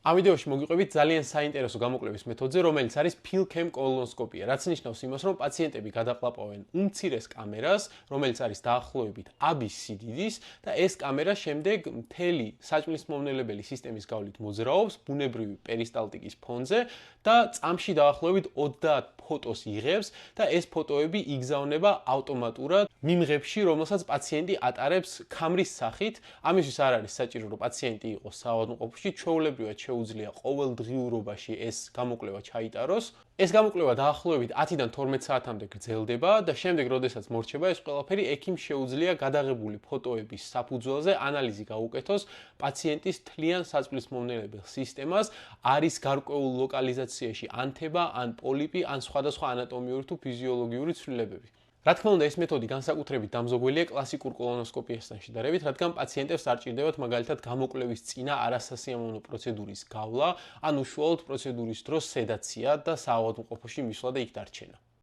ამ ვიდეოში მოგიყვებით ძალიან საინტერესო გამოკვლევის მეთოდზე, რომელიც არის Philchem კოლონოსკოპია, რაც ნიშნავს იმას, რომ პაციენტები გადაყლაპავენ უმცირეს კამერას, რომელიც არის დაახლოებით აბის სიდიდის და ეს კამერა შემდეგ მთელი საჭმლის მომნელებელი სისტემის გავლით მოძრაობს ბუნებრივი პერისტალტიკის ფონზე და წამში დაახლოებით 30 ფოტოს იღებს და ეს ფოტოები იგზავნება ავტომატურად მიმღებში, რომელსაც პაციენტი ატარებს კამრის სახით. ამისთვის არ არის საჭირო, რომ პაციენტი იყოს საავადმყოფოში, ჩვეულებრივად შეუძლია ყოველდღიურობაში ეს გამოკვლევა ჩაიტაროს. ეს გამოკვლევა დაახლოებით 10-დან 12 საათამდე გრძელდება და შემდეგ, როდესაც მორჩება ეს ყველაფერი, ექიმს შეუძლია გადაღებული ფოტოების საფუძველზე ანალიზი გაუკეთოს პაციენტის თლიან საჭმლის მომნელებელ სისტემას, არის გარკვეულ ლოკალიზაციაში ანთება, ან პოლიპი, ან სხვადასხვა ანატომიური თუ ფიზიოლოგიური ცვლილებები. რა თქმა უნდა, ეს მეთოდი განსაკუთრებით დამზოგველია კლასიკურ კოლონოსკოპიასთან შედარებით, რადგან პაციენტებს არ ჭირდებათ მაგალითად გამოკვლევის წინა არასასიამოვნო პროცედურის გავლა, ან უშუალოდ პროცედურის დროს სედაცია და საავადმყოფოში მისვლა და იქ დარჩენა.